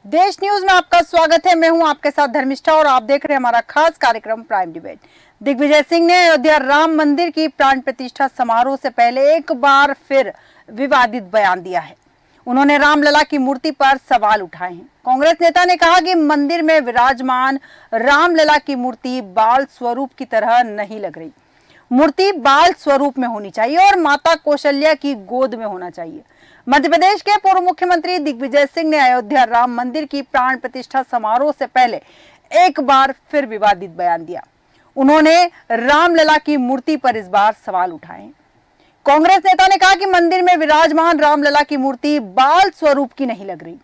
देश न्यूज में आपका स्वागत है। मैं हूं आपके साथ धर्मिष्ठा और आप देख रहे हैं हमारा खास कार्यक्रम प्राइम डिबेट। दिग्विजय सिंह ने अयोध्या राम मंदिर की प्राण प्रतिष्ठा समारोह से पहले एक बार फिर विवादित बयान दिया है। उन्होंने रामलला की मूर्ति पर सवाल उठाए हैं। कांग्रेस नेता ने कहा कि मंदिर में विराजमान रामलला की मूर्ति बाल स्वरूप की तरह नहीं लग रही। मूर्ति बाल स्वरूप में होनी चाहिए और माता कौशल्या की गोद में होना चाहिए। मध्य प्रदेश के पूर्व मुख्यमंत्री दिग्विजय सिंह ने अयोध्या राम मंदिर की प्राण प्रतिष्ठा समारोह से पहले एक बार फिर विवादित बयान दिया। उन्होंने रामलला की मूर्ति पर इस बार सवाल उठाए। कांग्रेस नेता ने कहा कि मंदिर में विराजमान रामलला की मूर्ति बाल स्वरूप की नहीं लग रही।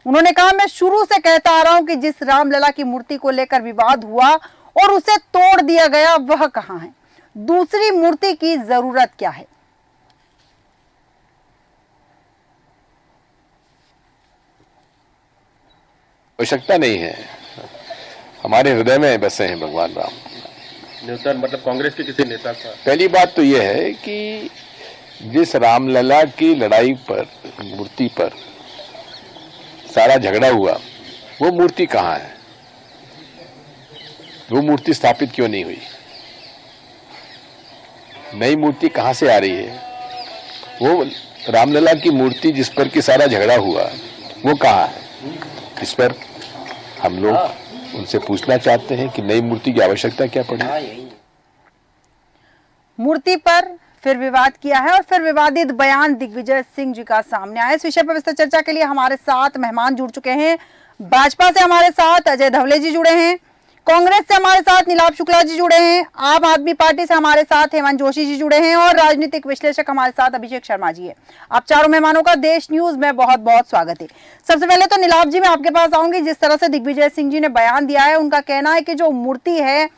उन्होंने कहा, मैं शुरू से कहता आ रहा हूं कि जिस रामलला की मूर्ति को लेकर विवाद हुआ और उसे तोड़ दिया गया वह कहां है? दूसरी मूर्ति की जरूरत क्या है? आवश्यकता नहीं है, हमारे हृदय में बसे हैं भगवान राम। नेता मतलब कांग्रेस के किसी नेता का? पहली बात तो यह है कि जिस रामलला की लड़ाई पर, मूर्ति पर सारा झगड़ा हुआ, वो मूर्ति कहाँ है? वो मूर्ति स्थापित क्यों नहीं हुई? नई मूर्ति कहाँ से आ रही है? वो रामलला की मूर्ति जिस पर कि सारा झगड़ा हुआ, वो कहाँ है? इस पर हम लोग उनसे पूछना चाहते हैं कि नई मूर्ति की आवश्यकता क्या पड़ी। मूर्ति पर फिर विवाद किया है और फिर विवादित बयान दिग्विजय सिंह जी का सामने आया। इस विषय पर विस्तृत चर्चा के लिए हमारे साथ मेहमान जुड़ चुके हैं। भाजपा से हमारे साथ अजय धवले जी जुड़े हैं, कांग्रेस से हमारे साथ नीलाभ शुक्ला जी जुड़े हैं, आम आदमी पार्टी से हमारे साथ हेमंत जोशी जी जुड़े हैं और राजनीतिक विश्लेषक हमारे साथ अभिषेक शर्मा जी है। आप चारों मेहमानों का देश न्यूज में बहुत बहुत स्वागत है। सबसे पहले तो नीलाभ जी, मैं आपके पास आऊंगी। जिस तरह से दिग्विजय सिंह जी ने बयान दिया है, उनका कहना है कि जो मूर्ति है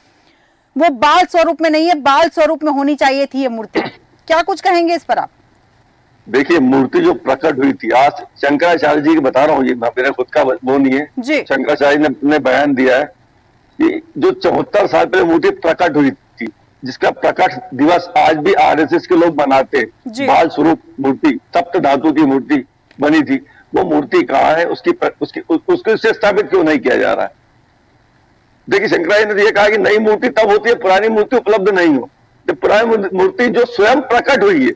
वो बाल स्वरूप में नहीं है, बाल स्वरूप में होनी चाहिए थी ये मूर्ति। क्या कुछ कहेंगे इस पर आप? देखिए, मूर्ति जो प्रकट हुई थी, आज शंकराचार्य जी की बता रहा हूँ, ये मेरा खुद का वो नहीं है। शंकराचार्य ने बयान दिया है कि जो 74 साल पहले मूर्ति प्रकट हुई थी, जिसका प्रकट दिवस आज भी आरएसएस के लोग मनाते, बाल स्वरूप मूर्ति, सप्त धातु की मूर्ति बनी थी, वो मूर्ति कहाँ है? उसको स्थापित क्यों नहीं किया जा रहा है? देखिए, शंकराचार्य ने यह कहा कि नई मूर्ति तब होती है पुरानी मूर्ति उपलब्ध नहीं हो। जब पुरानी मूर्ति जो स्वयं प्रकट हुई है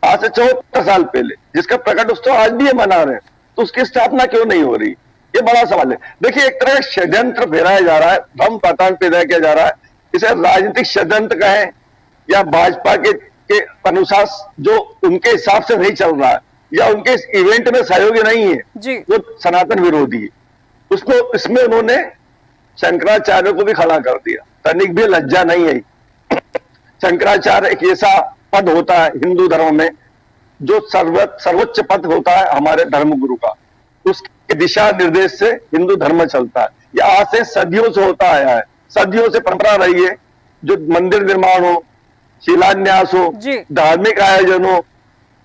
आज से 74 साल पहले, जिसका प्रकट उत्सव आज भी ये मना रहे हैं, तो उसकी स्थापना क्यों नहीं हो रही? ये बड़ा सवाल है। देखिए, एक तरह का षड्यंत्र फैलाया जा रहा है, भ्रम पातान पैदा किया जा रहा है। इसे राजनीतिक षड्यंत्र कहें या भाजपा के अनुसार जो उनके हिसाब से नहीं चल रहा है या उनके इस इवेंट में सहयोगी नहीं है, वो सनातन विरोधी है। उसको इसमें उन्होंने शंकराचार्य को भी खड़ा कर दिया। तनिक भी लज्जा नहीं है। शंकराचार्य एक ऐसा पद होता है हिंदू धर्म में जो सर्वोच्च पद होता है हमारे धर्मगुरु का। उसके दिशा निर्देश से हिंदू धर्म चलता है। यह आज से सदियों से होता आया है, सदियों से परंपरा रही है। जो मंदिर निर्माण हो, शिलान्यास हो, धार्मिक आयोजन हो,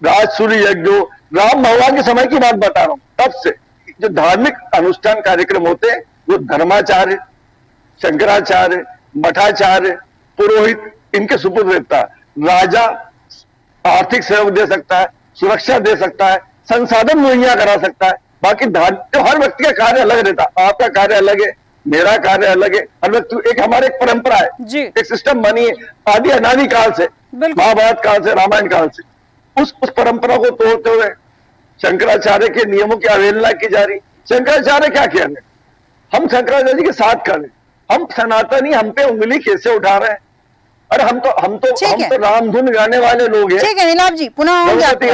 राजसूय यज्ञ हो, राम भगवान के समय की बात बता रहा हूं, तब से जो धार्मिक अनुष्ठान कार्यक्रम होते हैं वो धर्माचार्य, शंकराचार्य, मठाचार्य, पुरोहित, इनके सुपुर्द रहता है। राजा आर्थिक सहयोग दे सकता है, सुरक्षा दे सकता है, संसाधन मुहैया करा सकता है। बाकी तो हर व्यक्ति का कार्य अलग रहता है। आपका कार्य अलग है, मेरा कार्य अलग है। हर व्यक्ति एक हमारे एक परंपरा है, एक सिस्टम बनी है आदि अनादि काल से, महाभारत काल से, रामायण काल से। उस परंपरा को तोड़ते हुए शंकराचार्य के नियमों की अवहेलना की जा रही। शंकराचार्य क्या किया? हम शंकराचार्य जी के साथ कर रहे, हम सनातनी, हम पे उंगली कैसे उठा रहे हैं? अरे हम तो रामधुन गाने वाले लोग हैं। ठीक है नीलाभ जी, पुनः आऊंगी आपके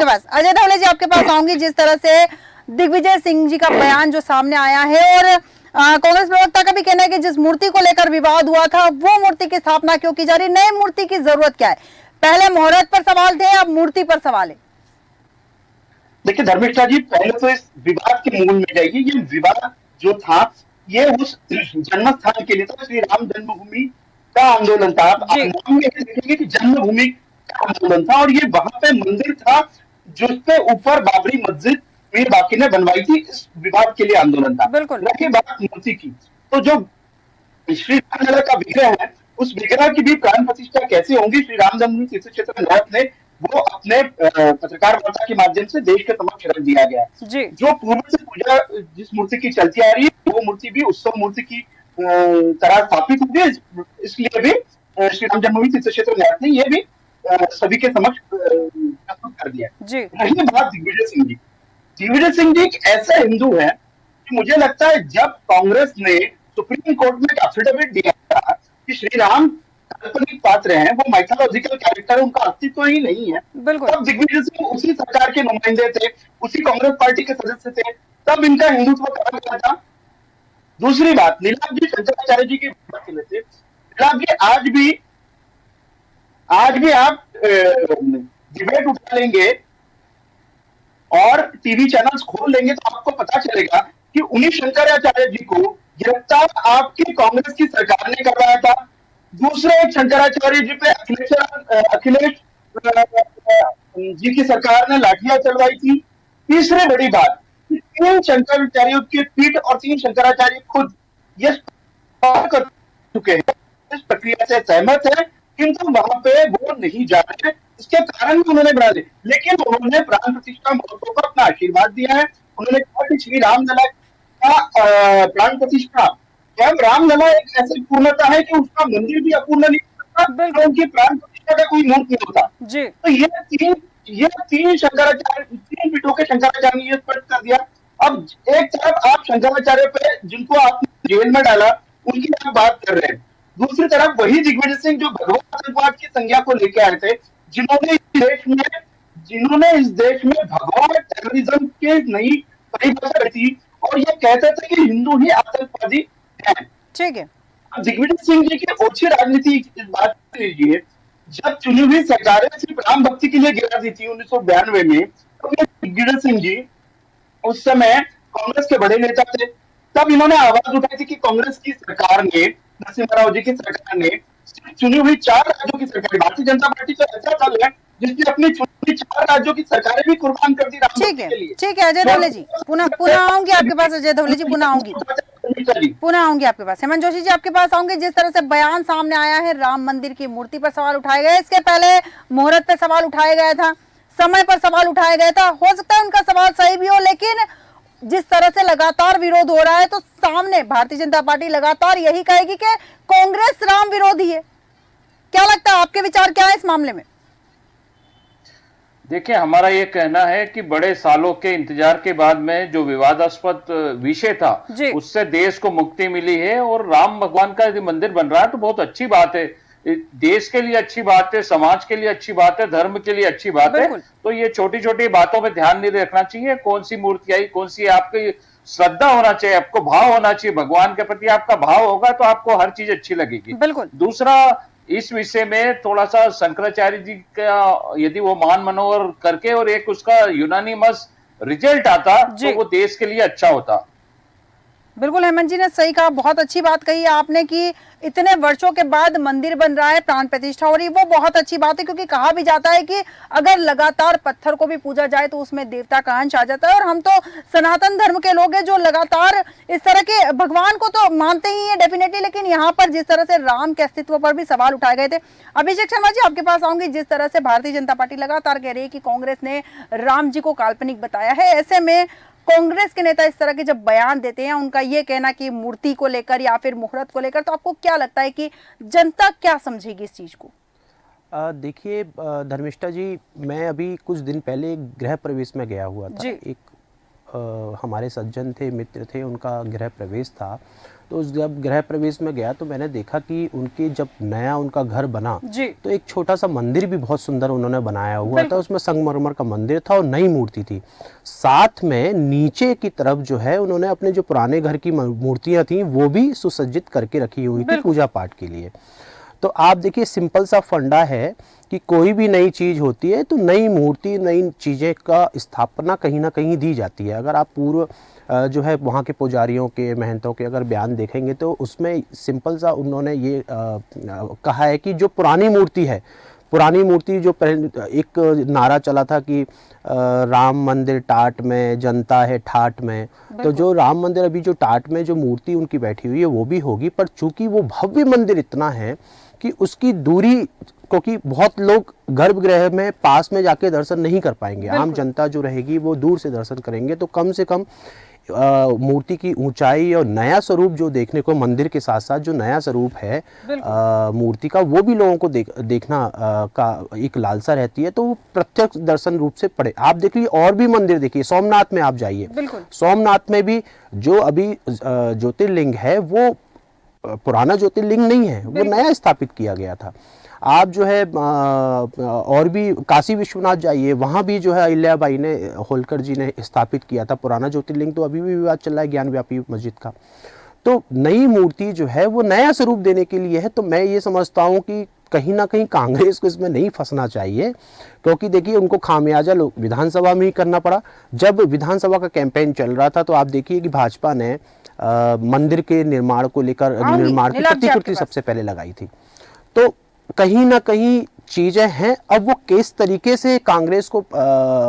पास। अजय धवले जी, आपके पास आऊंगी। जिस तरह से दिग्विजय सिंह जी का बयान जो सामने आया है और कांग्रेस प्रवक्ता का भी कहना है कि जिस मूर्ति को लेकर विवाद हुआ था वो मूर्ति की स्थापना क्यों की जा रही, नई मूर्ति की जरूरत क्या है? पहले मुहूर्त पर सवाल थे, अब मूर्ति पर सवाल है। देखिए धर्मिष्ठा जी, पहले तो इस विवाद के मूल में जाइए। ये विवाद जो था ये उस जन्म स्थान के लिए था, श्री राम जन्मभूमि का आंदोलन था। आप नाम में देखेंगे कि जन्मभूमि का आंदोलन था और ये वहां पे मंदिर था जिसके ऊपर बाबरी मस्जिद मीर बाकी ने बनवाई थी। इस विवाद के लिए आंदोलन था। रखिए बात मूर्ति की, तो जो श्री रामलला का विग्रह है, उस विग्रह की भी प्राण प्रतिष्ठा कैसे होंगी? श्री राम जन्मभूमि तीर्थ क्षेत्र नॉर्थ ने वो अपने पत्रकार वार्ता के माध्यम से देश के समक्ष रख दिया गया है। जो पूर्व से पूजा जिस मूर्ति की चलती आ रही है वो मूर्ति भी उत्सव मूर्ति की तरह स्थापित हुई है, इसलिए भी श्री राम जन्मभूमि तीर्थ क्षेत्र न्यास ने ये भी सभी के समक्ष प्रस्तुत कर दिया है। रही बात दिग्विजय सिंह जी, दिग्विजय सिंह जी एक ऐसा हिंदू है कि मुझे लगता है जब कांग्रेस ने सुप्रीम कोर्ट में एक एफिडेविट दिया था कि श्री राम काल्पनिक पात्र हैं, वो माइथोलॉजिकल कैरेक्टर है, उनका अस्तित्व ही नहीं है, तब दिग्विजय सिंह उसी सरकार के नुमाइंदे थे, उसी कांग्रेस पार्टी के सदस्य थे, तब इनका हिंदुत्व कहा गया था। दूसरी बात, नीलाभ जी शंकराचार्य जी की बात कर लेते, नीलाभ जी आज भी आप डिबेट उठा लेंगे और टीवी चैनल्स खोल लेंगे तो आपको पता चलेगा कि उन्हीं शंकराचार्य जी को गिरफ्तार आपकी कांग्रेस की सरकार ने करवाया था। दूसरे एक शंकराचार्य जी पे अखिलेश जी की सरकार ने लाठियां चलवाई थी। तीसरी बड़ी बात, 3 शंकराचार्यों की पीठ और 3 शंकराचार्य खुद ये कर चुके हैं, इस प्रक्रिया से सहमत है, किंतु वहां पे वो नहीं जा रहे हैं, इसके कारण भी उन्होंने बना दिए। लेकिन उन्होंने प्राण प्रतिष्ठा महोत्सव को अपना आशीर्वाद दिया है। उन्होंने कहा कि श्री रामलला का प्राण प्रतिष्ठा, जब रामलला एक ऐसी पूर्णता है कि उसका मंदिर भी अपूर्ण नहीं होता, तो उनकी प्राण प्रतिष्ठा का कोई मूर्त नहीं होता। तो ये तीन शंकराचार्य, 3 पीठों के शंकराचार्य ने ये स्पष्ट कर दिया। अब एक तरफ आप शंकराचार्य पे जिनको आपने जेल में डाला उनकी आप बात कर रहे हैं, दूसरी तरफ वही दिग्विजय सिंह जो भगवा आतंकवाद की संज्ञा को लेकर आए थे, जिन्होंने इस देश में भगवा टेररिज्म की नई परिभाषा रखी और ये कहते थे कि हिंदू ही आतंकवादी हैं। ठीक है, दिग्विजय सिंह जी की ओछी राजनीति इस बात लीजिए, जब चुनी हुई सरकारें सिर्फ राम भक्ति के लिए गिरा दी थी 1992 में, तो दिग्विजय सिंह जी उस समय कांग्रेस के बड़े नेता थे, तब इन्होंने आवाज उठाई थी कि कांग्रेस की सरकार ने, नरसिम्हा राव जी की सरकार ने चुनी हुई 4 राज्यों की सरकार, भारतीय जनता पार्टी तो ऐसा दल है जिसने अपनी चुनी 4 राज्यों की सरकारें भी कुर्बान कर दी राम भक्ति के लिए। ठीक है अजय धोले जी, पुनः आऊंगी आपके पास। अजय धोले जी पुनः आऊंगी आपके पास। हेमंत जोशी जी आपके पास आऊंगी। जिस तरह से बयान सामने आया है, राम मंदिर की मूर्ति पर सवाल उठाए गए, इसके पहले मुहूर्त पर सवाल उठाया गया था, समय पर सवाल उठाया गया था, हो सकता है उनका सवाल सही भी हो, लेकिन जिस तरह से लगातार विरोध हो रहा है तो सामने भारतीय जनता पार्टी लगातार यही कहेगी कि कांग्रेस राम विरोधी है। क्या लगता है, आपके विचार क्या है इस मामले में? देखिए, हमारा ये कहना है कि बड़े सालों के इंतजार के बाद में जो विवादास्पद विषय था उससे देश को मुक्ति मिली है और राम भगवान का यदि मंदिर बन रहा है तो बहुत अच्छी बात है, देश के लिए अच्छी बात है, समाज के लिए अच्छी बात है, धर्म के लिए अच्छी बात है। तो ये छोटी छोटी बातों पे ध्यान नहीं रखना चाहिए, कौन सी मूर्ति आई, कौन सी, आपकी श्रद्धा होना चाहिए, आपको भाव होना चाहिए, भगवान के प्रति आपका भाव होगा तो आपको हर चीज अच्छी लगेगी। दूसरा, इस विषय में थोड़ा सा शंकराचार्य जी का यदि वो मान मनोहर करके और एक उसका यूनानिमस रिजल्ट आता तो वो देश के लिए अच्छा होता। बिल्कुल, हेमंत जी ने सही कहा, बहुत अच्छी बात कही आपने कि इतने वर्षों के बाद मंदिर बन रहा है, प्राण प्रतिष्ठा हो रही है, वो बहुत अच्छी बात है, क्योंकि कहा भी जाता है कि अगर लगातार पत्थर को भी पूजा जाए तो उसमें देवता का अंश आ जाता है। और हम तो सनातन धर्म के लोग हैं जो लगातार इस तरह के भगवान को तो मानते ही है डेफिनेटली, लेकिन यहाँ पर जिस तरह से राम के अस्तित्व पर भी सवाल उठाए गए थे। अभिषेक शर्मा जी आपके पास आऊंगी। जिस तरह से भारतीय जनता पार्टी लगातार कह रही है कि कांग्रेस ने राम जी को काल्पनिक बताया है, ऐसे में कांग्रेस के नेता इस तरह के जब बयान देते हैं, उनका ये कहना कि मूर्ति को लेकर या फिर मुहूर्त को लेकर, तो आपको क्या लगता है कि जनता क्या समझेगी इस चीज को? देखिए धर्मिष्ठा जी, मैं अभी कुछ दिन पहले एक गृह प्रवेश में गया हुआ था। एक हमारे सज्जन थे, मित्र थे, उनका गृह प्रवेश था। तो जब गृह प्रवेश में गया तो मैंने देखा कि उनके जब नया उनका घर बना तो एक छोटा सा मंदिर भी बहुत सुंदर उन्होंने बनाया हुआ था। उसमें संगमरमर का मंदिर था और नई मूर्ति थी। साथ में नीचे की तरफ जो है उन्होंने अपने जो पुराने घर की मूर्तियां थी वो भी सुसज्जित करके रखी हुई थी पूजा पाठ के लिए। तो आप देखिए, सिंपल सा फंडा है कि कोई भी नई चीज़ होती है तो नई मूर्ति, नई चीज़ें का स्थापना कहीं ना कहीं दी जाती है। अगर आप पूर्व जो है वहाँ के पुजारियों के, महंतों के अगर बयान देखेंगे तो उसमें सिंपल सा उन्होंने ये कहा है कि जो पुरानी मूर्ति है, पुरानी मूर्ति जो एक नारा चला था कि राम मंदिर टाट में, जनता है ठाट में, तो जो राम मंदिर अभी जो टाट में जो मूर्ति उनकी बैठी हुई है वो भी होगी, पर चूंकि वो भव्य मंदिर इतना है कि उसकी दूरी क्योंकि बहुत लोग गर्भगृह में पास में जाके दर्शन नहीं कर पाएंगे, आम जनता जो रहेगी वो दूर से दर्शन करेंगे, तो कम से कम मूर्ति की ऊंचाई और नया स्वरूप जो देखने को, मंदिर के साथ साथ जो नया स्वरूप है मूर्ति का, वो भी लोगों को देखना का एक लालसा रहती है, तो वो प्रत्यक्ष दर्शन रूप से पड़े। आप देखिए और भी मंदिर देखिए, सोमनाथ में आप जाइए, सोमनाथ में भी जो अभी ज्योतिर्लिंग है वो पुराना ज्योतिर्लिंग नहीं है, वो नया स्थापित किया गया था। आप जो है और भी काशी विश्वनाथ जाइए, वहाँ भी जो है अहिल्याबाई ने, होलकर जी ने स्थापित किया था पुराना ज्योतिर्लिंग, तो अभी भी विवाद चल रहा है ज्ञान व्यापी मस्जिद का। तो नई मूर्ति जो है वो नया स्वरूप देने के लिए है। तो मैं ये समझता हूँ कि कहीं ना कहीं कांग्रेस को इसमें नहीं फंसना चाहिए, क्योंकि देखिए उनको खामियाजा विधानसभा में ही करना पड़ा। जब विधानसभा का कैंपेन चल रहा था तो आप देखिए कि भाजपा ने मंदिर के निर्माण को लेकर निर्माण की प्रतिकृति सबसे पहले लगाई थी। तो कहीं ना कहीं चीजें हैं, अब वो किस तरीके से कांग्रेस को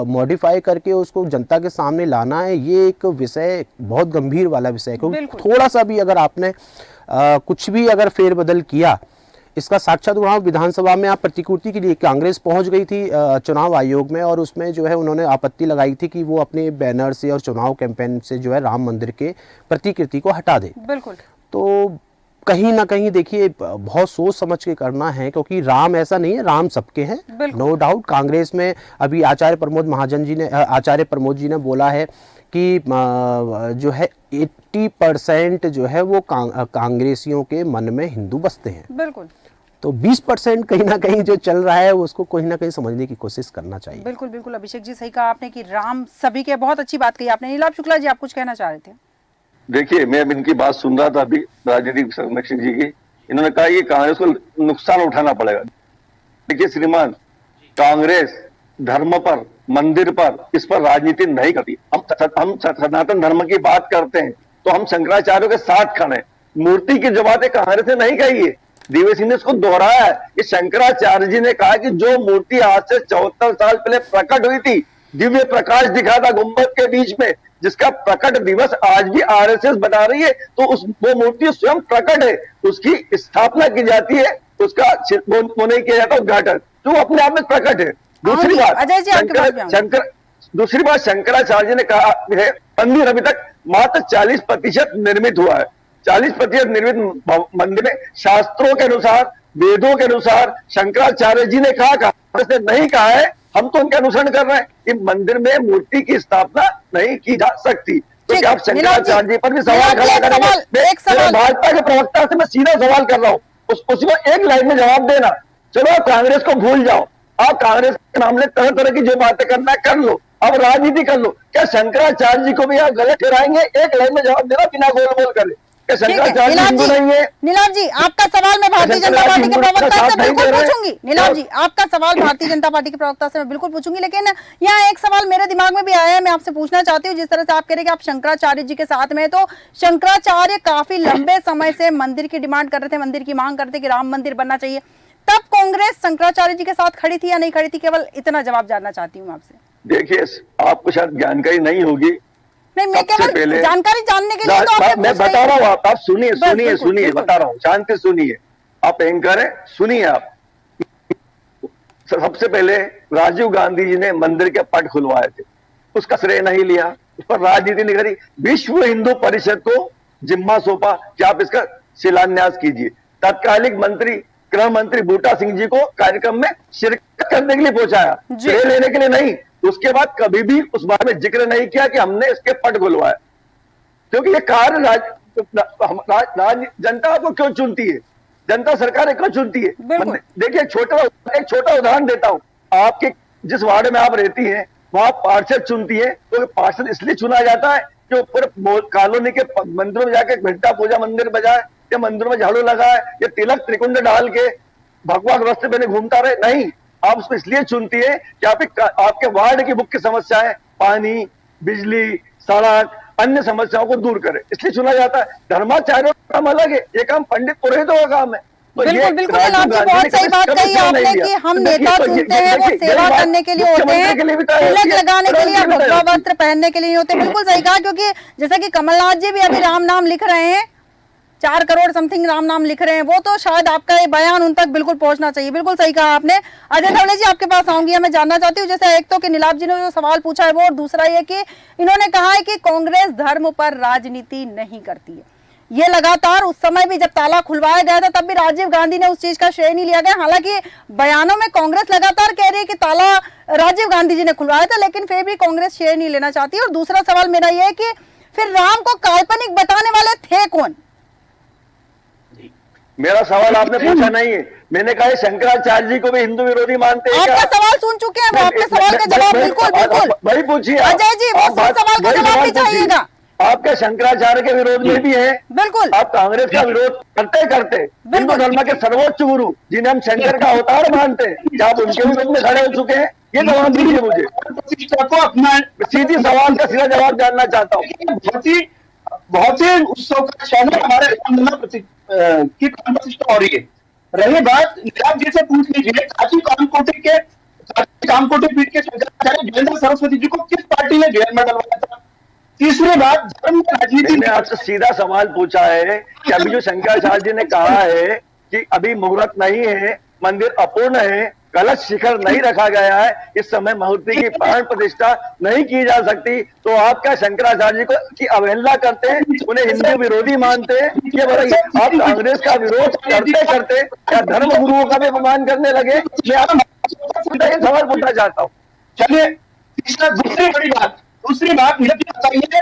मॉडिफाई करके उसको जनता के सामने लाना है, ये एक विषय बहुत गंभीर वाला विषय है। क्योंकि थोड़ा सा भी अगर आपने कुछ भी अगर फेरबदल किया, इसका साक्षात उदाहरण विधानसभा में आप प्रतिकृति के लिए कांग्रेस पहुंच गई थी चुनाव आयोग में, और उसमें जो है उन्होंने आपत्ति लगाई थी कि वो अपने बैनर से और चुनाव कैंपेन से जो है राम मंदिर के प्रतिकृति को हटा दे। बिल्कुल। तो कहीं ना कहीं देखिए बहुत सोच समझ के करना है, क्योंकि राम ऐसा नहीं है, राम सबके हैं, नो डाउट। कांग्रेस में अभी आचार्य प्रमोद जी ने बोला है कि जो है 80% जो है वो कांग्रेसियों के मन में हिंदू बसते हैं। बिल्कुल। तो 20% कहीं ना कहीं जो चल रहा है उसको कहीं ना कहीं समझने की कोशिश करना चाहिए। बिल्कुल बिल्कुल अभिषेक जी, सही कहा आपने कि राम सभी के, बहुत अच्छी बात कही आपने। नीलाभ शुक्ला जी, आप कुछ कहना चाह रहे थे? देखिए, मैं अब इनकी बात सुन रहा था अभी राजनीतिक संरक्षक जी की, इन्होंने कहा ये कांग्रेस को नुकसान उठाना पड़ेगा। देखिए श्रीमान, कांग्रेस धर्म पर, मंदिर पर, इस पर राजनीति नहीं करती। हम सनातन धर्म की बात करते हैं तो हम शंकराचार्यों के साथ खड़े हैं। मूर्ति की जो बात है कांग्रेस ने नहीं कही है, दिव्य सिंह ने इसको दोहराया है। ये शंकराचार्य जी ने कहा कि जो मूर्ति आज से 74 साल पहले प्रकट हुई थी, दिव्य प्रकाश दिखा था गुंबद के बीच में, जिसका प्रकट दिवस आज भी आरएसएस बना रही है, तो वो मूर्ति स्वयं प्रकट है, उसकी स्थापना की जाती है, उसका वो नहीं किया जाता उद्घाटन, जो अपने आप में प्रकट है। दूसरी बात शंकराचार्य जी ने कहा है मंदिर अभी तक मात्र 40% निर्मित हुआ है। 40% निर्मित मंदिर में शास्त्रों के अनुसार, वेदों के अनुसार शंकराचार्य जी ने कहा, कांग्रेस ने नहीं कहा है, हम तो उनका अनुसरण कर रहे हैं। इन मंदिर में मूर्ति की स्थापना नहीं की जा सकती। तो आप शंकराचार्य जी पर भी सवाल खड़ा करेंगे? भाजपा के प्रवक्ता से मैं सीधा सवाल कर रहा हूँ, उसको एक लाइन में जवाब देना। चलो आप कांग्रेस को भूल जाओ, आप कांग्रेस के मामले तरह तरह की जो बातें करना है कर लो, अब राजनीति कर लो। क्या शंकराचार्य जी को भी आप गलत ठहराएंगे? एक लाइन में जवाब देना बिना गोल गोल करे। नीलाभ जी, आपका सवाल मैं भारतीय जनता पार्टी के प्रवक्ता से बिल्कुल पूछूंगी। नीलाभ जी, आपका सवाल भारतीय जनता पार्टी के प्रवक्ता से मैं बिल्कुल पूछूंगी, लेकिन यहाँ एक सवाल मेरे दिमाग में भी आया है, मैं आपसे पूछना चाहती हूँ। जिस तरह से आप कह रहे हैं कि आप शंकराचार्य जी के साथ में, तो शंकराचार्य काफी लंबे समय से मंदिर की डिमांड कर रहे थे, मंदिर की मांग करते कि राम मंदिर बनना चाहिए, तब कांग्रेस शंकराचार्य जी के साथ खड़ी थी या नहीं खड़ी थी? केवल इतना जवाब जानना चाहती हूँ आपसे। देखिए, आपको शायद जानकारी नहीं होगी, नहीं, मैं केवल जानकारी जानने के लिए तो मैं बता रहा हूँ, आप सुनिए, बता रहा हूँ, शांति सुनिए। आप एंकर हैं, सुनिए। आप सबसे पहले राजीव गांधी जी ने मंदिर के पट खुलवाए थे, उसका श्रेय नहीं लिया, उस पर राजनीति नहीं करी। विश्व हिंदू परिषद को जिम्मा सौंपा कि आप इसका शिलान्यास कीजिए। तत्कालिक मंत्री, गृह मंत्री बूटा सिंह जी को कार्यक्रम में शिरकत करने के लिए पहुंचाया, श्रेय लेने के लिए नहीं। उसके बाद कभी भी उस बारे में जिक्र नहीं किया कि हमने इसके पट खुलवाए, क्योंकि ये कार्य जनता को क्यों चुनती है, जनता सरकारें क्यों चुनती है। देखिए, एक छोटा उदाहरण देता हूं। आपके जिस वार्ड में आप रहती हैं वहां पार्षद चुनती है, तो पार्षद इसलिए चुना जाता है कि ऊपर कॉलोनी के मंदिरों में जाके घंटा पूजा मंदिर बजाए, या मंदिरों में झाड़ू लगाए, या तिलक त्रिकुंड डाल के भगवा वस्त्र पहने घूमता रहे। नहीं, आप उसको इसलिए चुनती है कि आपके वार्ड की मुख्य समस्याएं पानी, बिजली, सड़क, अन्य समस्याओं को दूर करे, इसलिए चुना जाता है। धर्माचार्यों का काम अलग है, ये काम पंडित पुरोहितों का काम है। तो बिल्कुल बिल्कुल, बहुत सही बात कही आपने कि हम नेता चुनते हैं वो सेवा करने के लिए होते हैं, तिलक लगाने के लिए, भगवा वस्त्र पहनने के लिए होते हैं। बिल्कुल सही कहा, क्योंकि जैसा कि कमलनाथ जी भी अभी राम नाम लिख रहे हैं, 4 करोड़ समथिंग राम नाम लिख रहे हैं, वो तो शायद आपका ये बयान उन तक बिल्कुल पहुंचना चाहिए। बिल्कुल सही कहा आपने। अजय धवले जी आपके पास आऊंगी, मैं जानना चाहती हूँ जैसे एक तो कि नीलाभ जी ने जो सवाल पूछा है वो, और दूसरा ये कि इन्होंने कहा है कि कांग्रेस धर्म पर राजनीति नहीं करती है। ये लगातार उस समय भी जब ताला खुलवाया गया था तब भी राजीव गांधी ने उस चीज का श्रेय नहीं लिया गया। हालांकि बयानों में कांग्रेस लगातार कह रही है कि ताला राजीव गांधी जी ने खुलवाया था, लेकिन फिर भी कांग्रेस श्रेय नहीं लेना चाहती। और दूसरा सवाल मेरा ये है कि फिर राम को काल्पनिक बताने वाले थे कौन? मेरा सवाल आपने पूछा नहीं है। मैंने कहा शंकराचार्य जी को भी हिंदू विरोधी मानते हैं। आपका सवाल सुन चुके हैं, वो आपके सवाल का जवाब बिल्कुल बिल्कुल वही पूछिए अजय जी, वो सवाल का जवाब भी चाहिएगा। आपके शंकराचार्य के विरोध में भी है, बिल्कुल आप कांग्रेस का विरोध करते करते हिंदू धर्म के सर्वोच्च गुरु जिन्हें हम शंकर का अवतार मानते हैं, क्या आप उनके विरोध में खड़े हो चुके हैं? ये जवाब दीजिए मुझे। प्रतिष्ठा को अपना सीधी सवाल का सीधा जवाब जानना चाहता हूँ। बहुत ही उत्सव का क्षण है हमारे की प्राण प्रतिष्ठा हो रही है। रही बात नीलाभ जी से पूछ लीजिए, कामकोटि पीठ के शंकराचार्य जयेंद्र सरस्वती जी को किस पार्टी ने जेल में डलवाया था? तीसरी बात, धर्म राजनीति ने आपसे सीधा सवाल पूछा है कि अभी जो शंकराचार्य जी ने कहा है कि अभी मुहूर्त नहीं है, मंदिर अपूर्ण है, कलश शिखर नहीं रखा गया है, इस समय मूर्ति की प्राण प्रतिष्ठा नहीं की जा सकती, तो आप क्या शंकराचार्य जी को की अवहेलना करते हैं, उन्हें हिंदू विरोधी मानते हैं? ये बताइए, आप कांग्रेस का विरोध करते करते क्या धर्म गुरुओं का भी अपमान करने लगे? मैं आपको सवाल पूछना चाहता हूँ। चलिए तीसरा, दूसरी बात मुझे बताइए,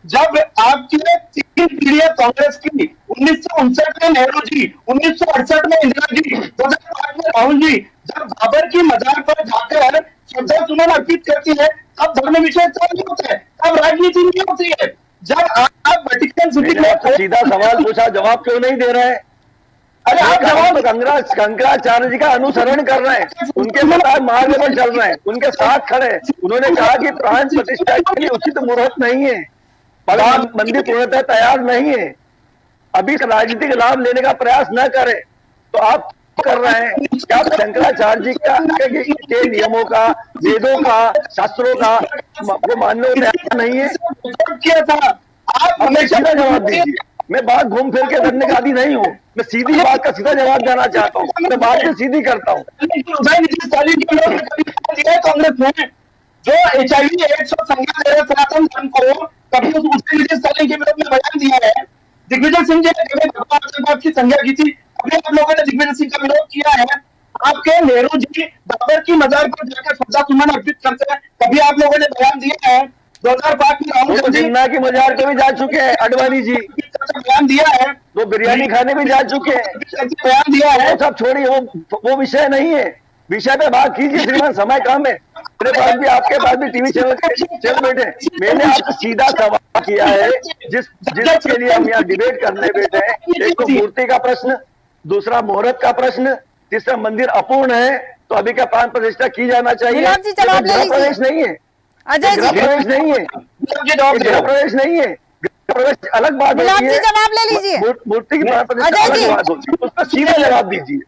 जब आपके 3 पीढ़ियां कांग्रेस की, 1959 में नेहरू जी, 1968 में इंदिरा जी, 2005 में राहुल जी, जब बाबर की मजार पर जाकर श्रद्धा सुमन अर्पित करती है तब धर्म विषय नहीं होता है, तब राजनीति नहीं होती है। जब आप वेटिकन सिटी में सीधा सवाल पूछा, जवाब क्यों नहीं दे रहे हैं? अरे आप जवाब शंकराचार्य जी का अनुसरण कर रहे हैं, उनके बताए मार्ग पर चल रहे हैं, उनके साथ खड़े। उन्होंने कहा कि प्राण प्रतिष्ठा के लिए उचित मुहूर्त नहीं है, भगवान मंदिर पूर्णतः तैयार नहीं है, अभी राजनीतिक लाभ लेने का प्रयास न करें। तो आप कर रहे हैं क्या? शंकराचार्य जी के नियमों का, वेदों का, शास्त्रों का वो मानने को तैयार नहीं है? किया था आप हमेशा जवाब दीजिए। मैं बात घूम फिर के करने का आदि नहीं हूँ, मैं सीधी बात का सीधा जवाब देना चाहता हूँ, मैं बात से सीधी करता हूँ। कांग्रेस ने जो HIV एड्स और संज्ञा दे रहे सनातन धर्म को, कभी स्टालिन के विरोध में बयान दिया है। दिग्विजय सिंह जी ने भगवान की संज्ञा की थी, अभी आप लोगों ने दिग्विजय सिंह का विरोध किया है। आपके नेहरू जी बाबर की मजार पर जाकर श्रद्धा सुमन अर्पित करते हैं, कभी आप लोगों ने बयान दिया है। 2005 में राहुल गांधी जिन्ना की मजार पे भी जा चुके हैं, अडवाणी जी बयान दिया है, वो बिरयानी खाने भी जा चुके हैं, बयान दिया है। सब छोड़िए, वो विषय नहीं है, विषय पे बात कीजिए श्रीमान, समय कम है। मेरे पास भी, आपके पास भी टीवी चैनल बैठे। मैंने आपसे सीधा सवाल किया है जिसके लिए हम यहाँ डिबेट करने बैठे हैं। एक तो मूर्ति का प्रश्न, दूसरा मुहूर्त का प्रश्न, तीसरा मंदिर अपूर्ण है तो अभी का प्राण प्रतिष्ठा की जाना चाहिए। प्रवेश नहीं है, अजय जी प्रवेश नहीं है, प्रवेश नहीं है, प्रवेश अलग बात होती है। जवाब ले लीजिए, मूर्ति की प्राण प्रतिष्ठा अलग बात होती है, उसका सीधा जवाब दीजिए।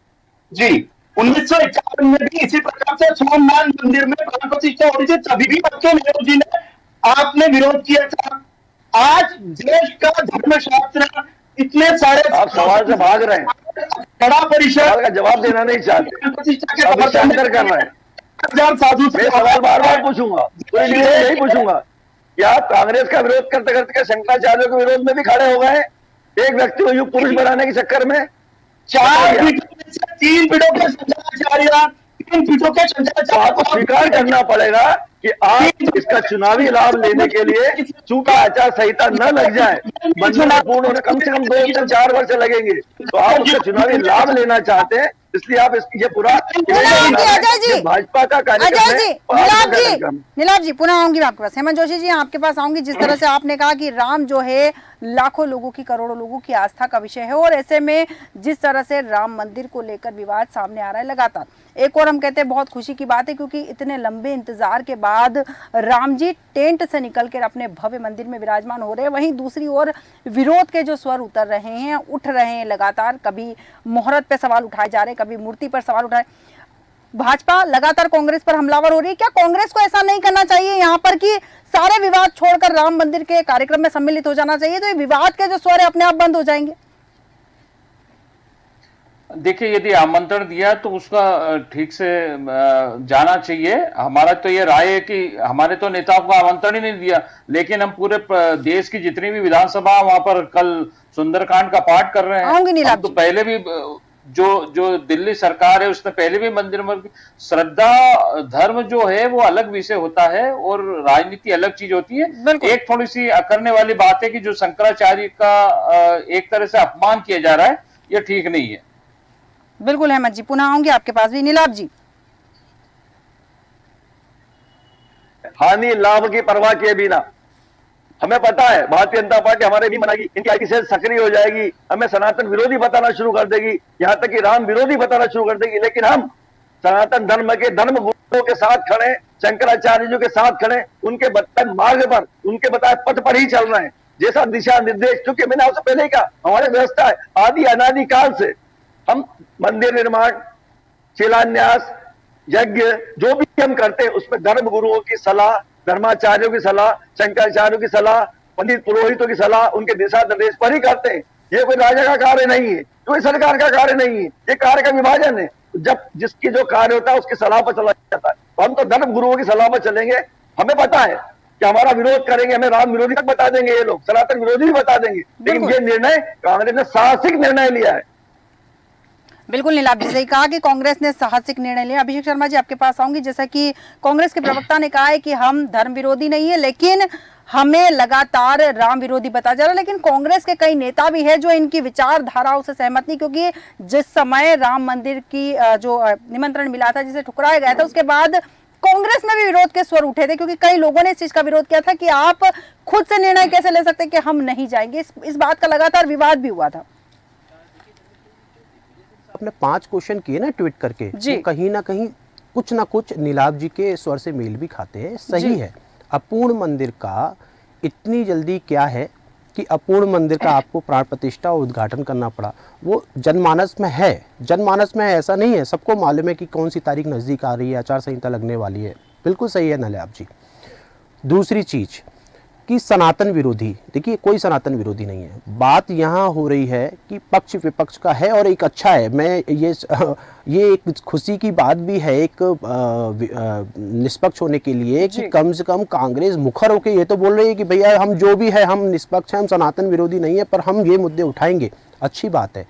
जी 1951 में भी इसी प्रकार से सोमनाथ मंदिर में प्राण प्रतिष्ठा हो रही थी, तभी भी आपके नेहरू जी ने, आपने विरोध किया था। आज देश का धर्मशास्त्र इतने सारे, आप सवाल से भाग रहे हैं, बड़ा परिषद का जवाब देना नहीं चाहते, प्रतिष्ठा के अंतर कर रहे हैं। साधु मैं सवाल बार बार पूछूंगा, नहीं पूछूंगा कि आप कांग्रेस का विरोध करते करते क्या शंकराचार्य के विरोध में भी खड़े हो गए? एक व्यक्ति को युग पुरुष बनाने के चक्कर में 4 पीठों से 3 पीठों के शंकराचार्य, 3 पीठों के शंकराचार्य आपको स्वीकार करना पड़ेगा कि आप इसका चुनावी लाभ लेने के लिए चूंकि आचार संहिता न लग जाए, बंधन पूर्ण होने कम से कम 2 से 4 वर्ष लगेंगे, तो आप उसका चुनावी लाभ लेना चाहते हैं, इसलिए आप ये पूरा भाजपा का कार्यक्रम। नीलाभ जी पुनः आऊंगी आपके पास। हेमंत जोशी जी आपके पास आऊंगी। जिस तरह से आपने कहा कि राम जो है लाखों लोगों की, करोड़ों लोगों की आस्था का विषय है, और ऐसे में जिस तरह से राम मंदिर को लेकर विवाद सामने आ रहा है लगातार, एक और हम कहते हैं बहुत खुशी की बात है क्योंकि इतने लंबे इंतजार के बाद राम जी टेंट से निकलकर अपने भव्य मंदिर में विराजमान हो रहे हैं। वहीं दूसरी ओर विरोध के जो स्वर उतर रहे हैं, उठ रहे हैं लगातार, कभी मुहूर्त पे सवाल उठाए जा रहे हैं, कभी मूर्ति पर सवाल उठाए। भाजपा लगातार कांग्रेस पर हमलावर हो रही है। क्या कांग्रेस को ऐसा नहीं करना चाहिए यहाँ पर कि सारे विवाद छोड़कर राम मंदिर के कार्यक्रम में सम्मिलित हो जाना चाहिए, तो ये विवाद के जो स्वर है अपने आप बंद हो जाएंगे? देखिए, यदि आमंत्रण दिया तो उसका ठीक से जाना चाहिए। हमारा तो ये राय है कि हमारे तो नेताओं को आमंत्रण ही नहीं दिया, लेकिन हम पूरे देश की जितनी भी विधानसभा वहां पर कल सुंदरकांड का पाठ कर रहे हैं। हम तो पहले भी जो दिल्ली सरकार है उसने पहले भी मंदिर में, श्रद्धा धर्म जो है वो अलग विषय होता है और राजनीति अलग चीज होती है। एक थोड़ी सी अकड़ने वाली बात है कि जो शंकराचार्य का एक तरह से अपमान किया जा रहा है, ये ठीक नहीं है। बिल्कुल अहमद जी, पुनः आऊंगी आपके पास भी। नीलाभ जी। हानि लाभ की परवाह किए बिना, हमें पता है भारतीय जनता पार्टी हमारे भी मनाएगी, इनकी आईटी सेल सक्रिय हो जाएगी, हमें सनातन विरोधी बताना शुरू कर देगी, यहां तक कि राम विरोधी बताना शुरू कर देगी। लेकिन हम सनातन धर्म के धर्म गुरुओं के साथ खड़े, शंकराचार्य जी के साथ खड़े, उनके बताए मार्ग पर, उनके बताए पथ पर ही चल रहे हैं। जैसा दिशा निर्देश, क्योंकि मैंने आपसे पहले ही कहा, हमारे व्यवस्था है आदि अनादि काल से हम मंदिर निर्माण, शिलान्यास, यज्ञ जो भी हम करते हैं उसमें धर्म गुरुओं की सलाह, धर्माचार्यों की सलाह, शंकराचार्यों की सलाह, पंडित पुरोहितों की सलाह, उनके दिशा निर्देश पर ही करते हैं। ये कोई राजा का कार्य नहीं है, कोई सरकार का कार्य नहीं है, ये कार्य का विभाजन है। जब जिसकी जो कार्य होता है उसकी सलाह पर चला जाता है, तो हम तो धर्म गुरुओं की सलाह पर चलेंगे। हमें पता है कि हमारा विरोध करेंगे, हमें राम विरोधी तक बता देंगे ये लोग, सनातन विरोधी भी बता देंगे, लेकिन ये निर्णय कांग्रेस ने साहसिक निर्णय लिया है। बिल्कुल नीलाभ जी, सही कहा कि कांग्रेस ने साहसिक निर्णय लिया। अभिषेक शर्मा जी, आपके पास आऊंगी। जैसा कि कांग्रेस के प्रवक्ता ने कहा है कि हम धर्म विरोधी नहीं है, लेकिन हमें लगातार राम विरोधी बताया जा रहा है। लेकिन कांग्रेस के कई नेता भी है जो इनकी विचारधाराओं से सहमत नहीं, क्योंकि जिस समय राम मंदिर की जो निमंत्रण मिला था, जिसे ठुकराया गया था, उसके बाद कांग्रेस में भी विरोध के स्वर उठे थे, क्योंकि कई लोगों ने इस चीज का विरोध किया था कि आप खुद से निर्णय कैसे ले सकते कि हम नहीं जाएंगे। इस बात का लगातार विवाद भी हुआ था। आपने 5 क्वेश्चन किए ना ट्वीट करके, तो कहीं ना कहीं कुछ ना कुछ नीलाभ जी के स्वर से मेल भी खाते हैं। सही है, अपूर्ण मंदिर का इतनी जल्दी क्या है कि अपूर्ण मंदिर का आपको प्राण प्रतिष्ठा और उद्घाटन करना पड़ा, वो जनमानस में है। जनमानस में है ऐसा नहीं है, सबको मालूम है कि कौन सी तारीख नज़दीक आ रही है, आचार संहिता लगने वाली है। बिल्कुल सही है नीलाभ जी। दूसरी चीज़ कि सनातन विरोधी, देखिए कोई सनातन विरोधी नहीं है। बात यहाँ हो रही है कि पक्ष विपक्ष का है और एक अच्छा है। मैं ये एक खुशी की बात भी है एक निष्पक्ष होने के लिए कि कम से कम कांग्रेस मुखर होकर ये तो बोल रही है कि भैया हम जो भी है हम निष्पक्ष हैं, हम सनातन विरोधी नहीं है, पर हम ये मुद्दे उठाएंगे। अच्छी बात है,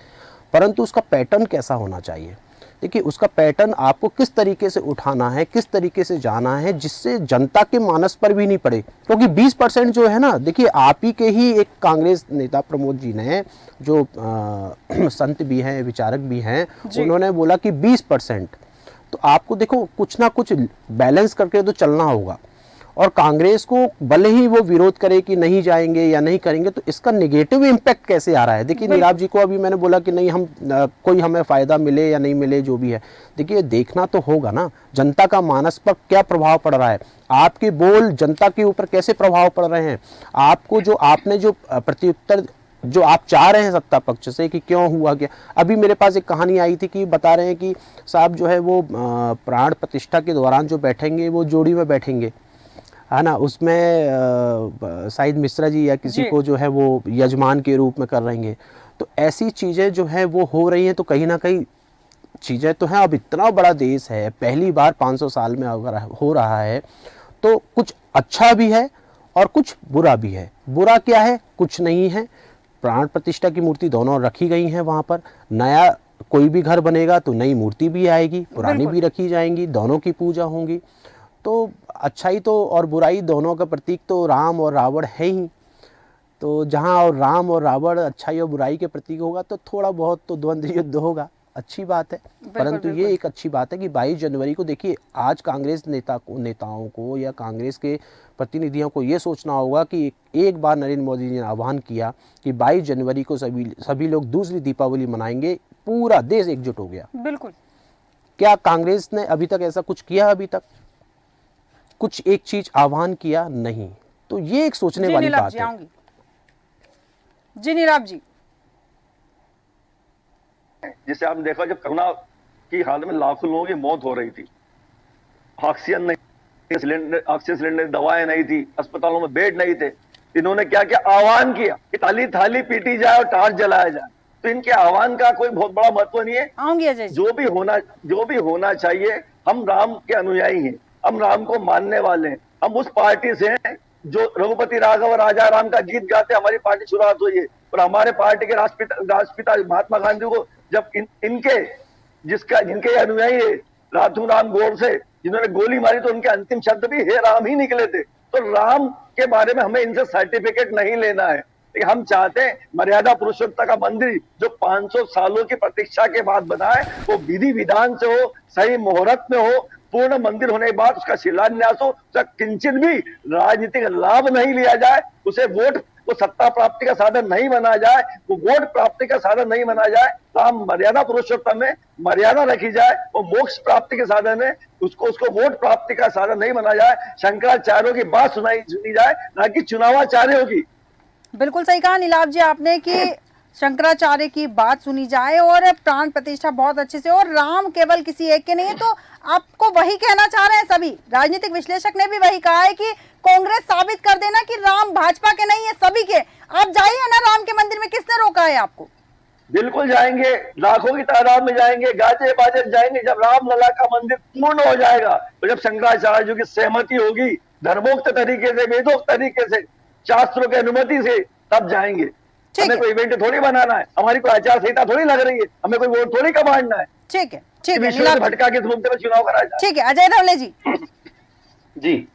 परंतु उसका पैटर्न कैसा होना चाहिए। देखिए उसका पैटर्न आपको किस तरीके से उठाना है, किस तरीके से जाना है, जिससे जनता के मानस पर भी नहीं पड़े। क्योंकि 20% जो है ना, देखिए आप ही के ही एक कांग्रेस नेता प्रमोद जी ने, जो संत भी हैं, विचारक भी हैं, उन्होंने बोला कि 20%, तो आपको देखो कुछ ना कुछ बैलेंस करके तो चलना होगा। और कांग्रेस को भले ही वो विरोध करे कि नहीं जाएंगे या नहीं करेंगे, तो इसका नेगेटिव इम्पैक्ट कैसे आ रहा है। देखिए नीलाभ जी को अभी मैंने बोला कि नहीं हम कोई हमें फ़ायदा मिले या नहीं मिले जो भी है, देखिए देखना तो होगा ना जनता का मानस पर क्या प्रभाव पड़ रहा है, आपके बोल जनता के ऊपर कैसे प्रभाव पड़ रहे हैं, आपको जो आपने जो प्रत्युत्तर जो आप चाह रहे हैं सत्ता पक्ष से कि क्यों हुआ क्या। अभी मेरे पास एक कहानी आई थी कि बता रहे हैं कि साहब जो है वो प्राण प्रतिष्ठा के दौरान जो बैठेंगे वो जोड़ी में बैठेंगे, है ना, उसमें शायद मिश्रा जी या किसी को जो है वो यजमान के रूप में कर रहेंगे। तो ऐसी चीज़ें जो है वो हो रही हैं, तो कहीं ना कहीं चीज़ें तो हैं। अब इतना बड़ा देश है, पहली बार 500 साल में अगर हो रहा है, तो कुछ अच्छा भी है और कुछ बुरा भी है। बुरा क्या है, कुछ नहीं है। प्राण प्रतिष्ठा की मूर्ति दोनों रखी गई हैं वहाँ पर। नया कोई भी घर बनेगा तो नई मूर्ति भी आएगी, पुरानी भी रखी जाएंगी, दोनों की पूजा होंगी। तो अच्छाई तो और बुराई दोनों का प्रतीक तो राम और रावण है ही। तो जहाँ और राम और रावण अच्छाई और बुराई के प्रतीक होगा तो थोड़ा बहुत तो द्वंद्व युद्ध होगा, अच्छी बात है। परंतु ये एक अच्छी बात है कि 22 जनवरी को देखिए, आज कांग्रेस नेताओं को या कांग्रेस के प्रतिनिधियों को ये सोचना होगा कि एक बार नरेंद्र मोदी जी ने आह्वान किया कि 22 जनवरी को सभी लोग दूसरी दीपावली मनाएंगे, पूरा देश एकजुट हो गया। बिल्कुल। क्या कांग्रेस ने अभी तक ऐसा कुछ किया? अभी तक कुछ एक चीज आह्वान किया नहीं। तो ये एक सोचने वाली बात है। जी नीलाभ जी, जिसे आपने देखा जब कोरोना की हालत में लाखों लोगों की मौत हो रही थी, ऑक्सीजन नहीं, ऑक्सीजन सिलेंडर, दवाएं नहीं थी, अस्पतालों में बेड नहीं थे, इन्होंने क्या किया, आह्वान किया कि थाली थाली पीटी जाए और टार्च जलाया जाए। तो इनके आह्वान का कोई बहुत बड़ा महत्व नहीं है। आऊंगी अजय जी। जो भी होना चाहिए, हम राम के अनुयायी हैं, हम राम को मानने वाले हैं, हम उस पार्टी से हैं जो रघुपति राघव राजा राम का गीत गाते हमारी पार्टी शुरुआत हुई है। और हमारे पार्टी के राष्ट्रपिता महात्मा गांधी को जब जिनके अनुयायी है राधू राम गोडसे, जिन्होंने गोली मारी, तो उनके अंतिम शब्द भी हे राम ही निकले थे। तो राम के बारे में हमें इनसे सर्टिफिकेट नहीं लेना है, लेकिन हम चाहते हैं मर्यादा पुरुषोत्तम का मंदिर जो 500 सालों की प्रतीक्षा के बाद बना है, वो विधि विधान से हो, सही मुहूर्त में हो, पूर्ण मंदिर होने के बाद उसका शिलान्यास हो, उसका किंचित भी राजनीतिक लाभ नहीं लिया जाए, उसे वोट वो सत्ता प्राप्ति का साधन नहीं बना जाए, वो वोट प्राप्ति का साधन नहीं बना जाए। राम मर्यादा पुरुषोत्तम है, मर्यादा रखी जाए, वो मोक्ष प्राप्ति के साधन है, उसको वोट प्राप्ति का साधन नहीं बना जाए। शंकराचार्यों की बात सुनी जाए, ना कि चुनावाचार्यों की। बिल्कुल सही कहा नीलाभ जी आपने कि शंकराचार्य की बात सुनी जाए और प्राण प्रतिष्ठा बहुत अच्छे से, और राम केवल किसी एक के नहीं है। तो आपको वही कहना चाह रहे हैं सभी राजनीतिक विश्लेषक ने भी वही कहा है कि कांग्रेस साबित कर देना कि राम भाजपा के नहीं है, सभी के। आप जाइए ना राम के मंदिर में, किसने रोका है आपको? बिल्कुल जाएंगे, लाखों की तादाद में जाएंगे, गाजे बाजे जाएंगे। जब रामलला का मंदिर पूर्ण हो जाएगा, तो जब शंकराचार्य जी की सहमति होगी, धर्मोक्त तरीके से, वेदोक्त तरीके से, शास्त्रों की अनुमति से, तब जाएंगे। हमें कोई इवेंट थोड़ी बनाना है, हमारी कोई आचार संहिता थोड़ी लग रही है, हमें कोई वोट थोड़ी का बांटना है। ठीक है, ठीक है, भटका के इस मुद्दे पर चुनाव कराया जाए। ठीक है, अजय धवले जी। जी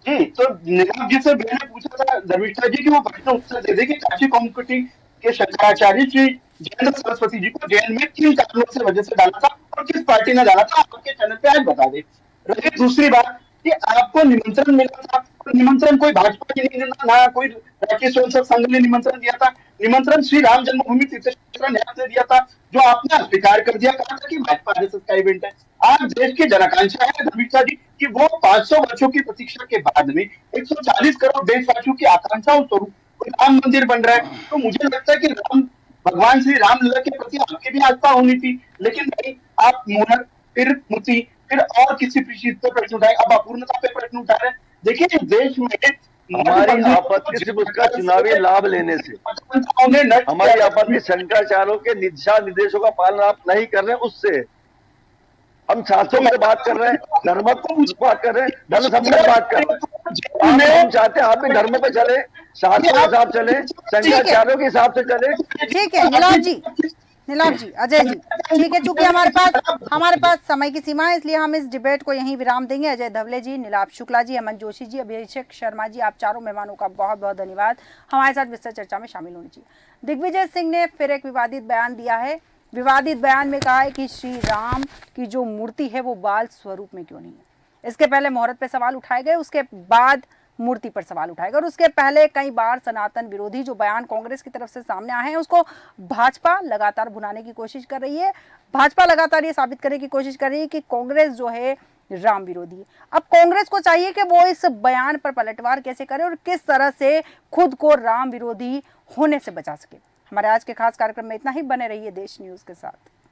जी, तो नीलाभ जी से मैंने पूछा था धर्मिष्ठा जी की वो प्रश्न उत्तर दे दे कि काशी कम्युनिटी के शंकराचार्य श्री जयेंद्र सरस्वती जी को जेल में किन कारणों से वजह से डाला था और किस पार्टी ने डाला था, आपके चैनल पे आज बता दे। रही दूसरी बात कि आपको निमंत्रण मिला था, तो निमंत्रण कोई भाजपा ने नहीं दिया, ना कोई राष्ट्रीय स्वयंसेवक संघ ने निमंत्रण दिया था। निमंत्रण श्री राम जन्मभूमि तीर्थ क्षेत्र न्यास ने दिया था, जो आपने अस्वीकार कर दिया, कहा था कि भाजपा आरएसएस का इवेंट है। आज देश की जनआकांक्षा है धर्मिष्ठा जी कि वो 500 वर्षों की प्रतीक्षा के बाद में 140 करोड़ देशवासियों की आकांक्षाओं स्वरूप राम मंदिर बन रहा है। तो मुझे लगता है कि राम भगवान श्री रामलला के प्रति आपकी भी आस्था होनी थी, लेकिन नहीं, आप मुहूर्त, फिर मूर्ति, फिर और किसी चीज पे प्रश्न उठाए, अब अपूर्णता पे प्रश्न उठा रहे हैं। देखिए देश में हमारी आपत्ति सिर्फ उसका चुनावी लाभ लेने से, हमारी आपत्ति शंकराचार्यों के दिशा निर्देशों का पालन आप नहीं कर रहे, उससे। हम शास्त्रों में बात कर रहे हैं, धर्म को बात कर रहे हैं, धर्म संबंध बात कर रहे हैं। हम चाहते हैं आप भी धर्म पे चले, शास्त्रों के हिसाब चले, शंकराचार्यों के हिसाब से चले। ठीक है नीलाभ जी, अजय जी, ठीक है, चूंकि हमारे पास समय की सीमा है, इसलिए हम इस डिबेट को यहीं विराम देंगे। अजय धवले जी, नीलाभ शुक्ला जी, हेमंत जोशी जी, अभिषेक शर्मा जी, आप चारों मेहमानों का बहुत बहुत धन्यवाद हमारे साथ विस्तृत चर्चा में शामिल होने चाहिए। दिग्विजय सिंह ने फिर एक विवादित बयान दिया है। विवादित बयान में कहा है कि श्री राम की जो मूर्ति है वो बाल स्वरूप में क्यों नहीं है। इसके पहले मुहूर्त पे सवाल उठाए गए, उसके बाद मूर्ति पर सवाल उठाएगा, और उसके पहले कई बार सनातन विरोधी जो बयान कांग्रेस की तरफ से सामने आए हैं उसको भाजपा लगातार भुनाने की कोशिश कर रही है। भाजपा लगातार ये साबित करने की कोशिश कर रही है कि कांग्रेस जो है राम विरोधी है। अब कांग्रेस को चाहिए कि वो इस बयान पर पलटवार कैसे करे और किस तरह से खुद को राम विरोधी होने से बचा सके। हमारे आज के खास कार्यक्रम में इतना ही। बने रहिए देश न्यूज के साथ।